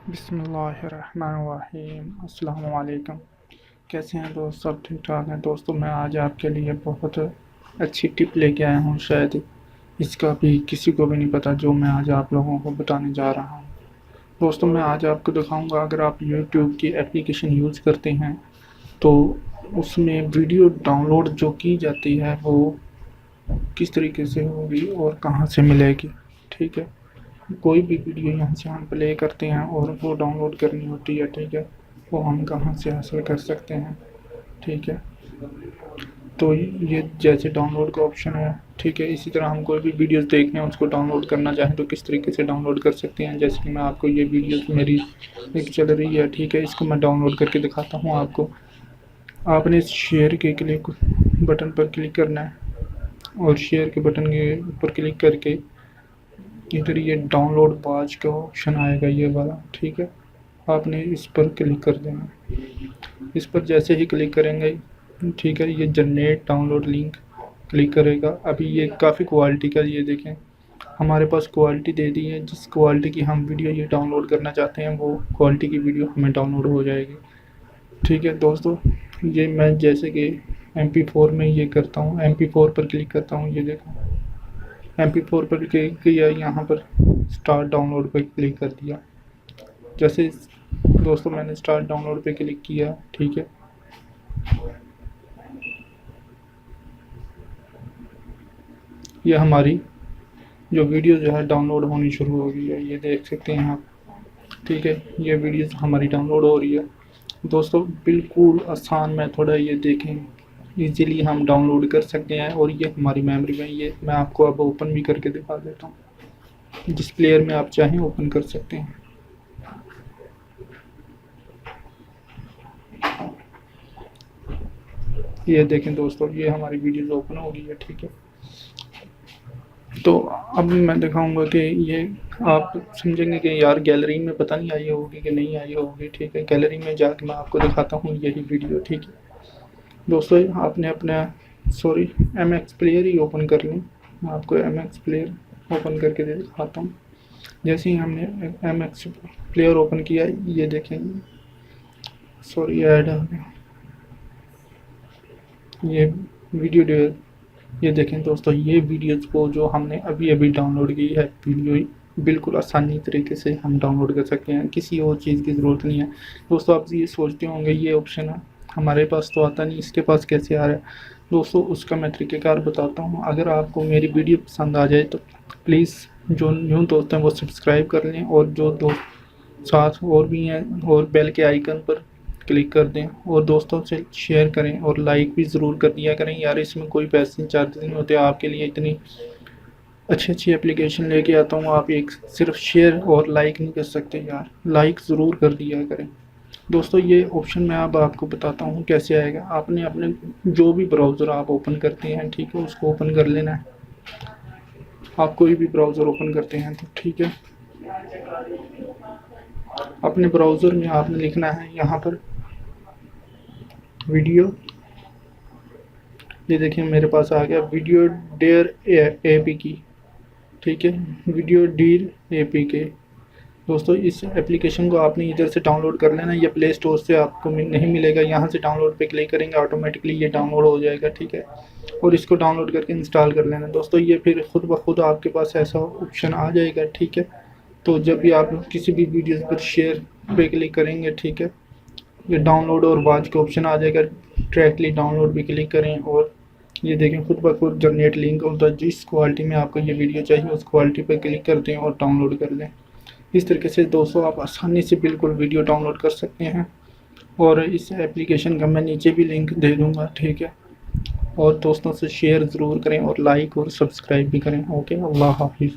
बिस्मिल्लाहिर्रहमानिर्रहीम। अस्सलाम वालेकुम। कैसे हैं दोस्त? सब ठीक ठाक हैं दोस्तों। मैं आज आपके लिए बहुत अच्छी टिप लेके आया हूँ, शायद इसका भी किसी को भी नहीं पता जो मैं आज आप लोगों को बताने जा रहा हूँ। दोस्तों, मैं आज आपको दिखाऊंगा, अगर आप यूट्यूब की एप्लीकेशन यूज़ करते हैं तो उसमें वीडियो डाउनलोड जो की जाती है वो किस तरीके से होगी और कहाँ से मिलेगी। ठीक है, कोई भी वीडियो यहाँ से हम प्ले करते हैं और वो डाउनलोड करनी होती है, ठीक है, वो हम कहाँ से हासिल कर सकते हैं। ठीक है, तो ये जैसे डाउनलोड का ऑप्शन है, ठीक है, इसी तरह हम कोई भी वीडियोस देखने हैं उसको डाउनलोड करना चाहें तो किस तरीके से डाउनलोड कर सकते हैं। जैसे कि मैं आपको ये वीडियोस मेरी एक चल रही है, ठीक है, इसको मैं डाउनलोड करके दिखाता हूँ आपको। आपने इस शेयर के क्लिक बटन पर क्लिक करना है और शेयर के बटन के ऊपर क्लिक करके इधर ये डाउनलोड वाच का ऑप्शन आएगा, ये वाला, ठीक है, आपने इस पर क्लिक कर देना। इस पर जैसे ही क्लिक करेंगे, ठीक है, ये जनरेट डाउनलोड लिंक क्लिक करेगा। अभी ये काफ़ी क्वालिटी का, ये देखें हमारे पास क्वालिटी दे दी है, जिस क्वालिटी की हम वीडियो ये डाउनलोड करना चाहते हैं वो क्वालिटी की वीडियो हमें डाउनलोड हो जाएगी। ठीक है दोस्तों, ये मैं जैसे कि MP4 में ये करता हूँ, MP4 पर क्लिक करता हूँ, ये देखो MP4 पर क्लिक किया, यहाँ पर स्टार्ट डाउनलोड पर क्लिक कर दिया। जैसे दोस्तों मैंने स्टार्ट डाउनलोड पे क्लिक किया, ठीक है, ये हमारी जो वीडियो जो है डाउनलोड होनी शुरू हो गई है, ये देख सकते हैं आप। ठीक है, ये वीडियो हमारी डाउनलोड हो रही है। दोस्तों बिल्कुल आसान मेथड है, ये देखें इजीली हम डाउनलोड कर सकते हैं और ये हमारी मेमोरी में, ये मैं आपको अब ओपन भी करके दिखा देता हूँ। जिस प्लेयर में आप चाहें ओपन कर सकते हैं। ये देखें दोस्तों, ये हमारी वीडियोस ओपन हो गई है, ठीक है। तो अब मैं दिखाऊंगा कि ये आप समझेंगे कि यार गैलरी में पता नहीं आई होगी कि नहीं आई होगी। ठीक है, गैलरी में जाके मैं आपको दिखाता हूँ यही वीडियो। ठीक है दोस्तों, आपने अपना MX प्लेयर ही ओपन कर लें। मैं आपको MX प्लेयर ओपन करके दिखाता हूँ। जैसे ही हमने MX प्लेयर ओपन किया, ये देखेंगे, ऐड आ गया, ये वीडियो डेयर। ये देखें दोस्तों, ये वीडियोज़ को जो हमने अभी अभी डाउनलोड की है वीडियो, बिल्कुल आसानी तरीके से हम डाउनलोड कर सकते हैं, किसी और चीज़ की ज़रूरत नहीं है। दोस्तों आप ये सोचते होंगे ये ऑप्शन है हमारे पास तो आता नहीं, इसके पास कैसे आ रहा है। दोस्तों उसका मैं तरीक़ेकार बताता हूँ। अगर आपको मेरी वीडियो पसंद आ जाए तो प्लीज़ जो न्यू दोस्त हैं वो सब्सक्राइब कर लें, और जो दोस्त साथ और भी हैं और बेल के आइकन पर क्लिक कर दें और दोस्तों से शेयर करें और लाइक भी ज़रूर कर दिया करें यार। इसमें कोई पैसे चार्जेस नहीं होते, आपके लिए इतनी अच्छी अच्छी एप्लीकेशन लेके आता हूँ, आप एक सिर्फ शेयर और लाइक नहीं कर सकते यार, लाइक ज़रूर कर दिया करें। दोस्तों ये ऑप्शन मैं अब आपको बताता हूँ कैसे आएगा। आपने अपने जो भी ब्राउज़र आप ओपन करते हैं, ठीक है, उसको ओपन कर लेना है। आप कोई भी ब्राउज़र ओपन करते हैं तो ठीक है, अपने ब्राउज़र में आपने लिखना है यहाँ पर वीडियो। ये देखिए मेरे पास आ गया वीडियो डेयर APK। ठीक है, वीडियो डील APK। दोस्तों इस एप्लीकेशन को आपने इधर से डाउनलोड कर लेना, ये प्ले स्टोर से आपको नहीं मिलेगा। यहाँ से डाउनलोड पे क्लिक करेंगे, ऑटोमेटिकली ये डाउनलोड हो जाएगा। ठीक है, और इसको डाउनलोड करके इंस्टॉल कर लेना दोस्तों। ये फिर खुद ब खुद आपके पास ऐसा ऑप्शन आ जाएगा। ठीक है, तो जब भी आप किसी भी वीडियो पर शेयर पे क्लिक करेंगे, ठीक है, ये डाउनलोड और वॉच का ऑप्शन आ जाएगा। डायरेक्टली डाउनलोड भी क्लिक करें और ये देखें खुद ब खुद जनरेट लिंक होता है। जिस क्वालिटी में आपको ये वीडियो चाहिए उस क्वालिटी पर क्लिक कर दें और डाउनलोड कर लें। इस तरीके से दोस्तों आप आसानी से बिल्कुल वीडियो डाउनलोड कर सकते हैं, और इस एप्लीकेशन का मैं नीचे भी लिंक दे दूँगा। ठीक है, और दोस्तों से शेयर ज़रूर करें और लाइक और सब्सक्राइब भी करें। ओके, अल्लाह हाफिज़।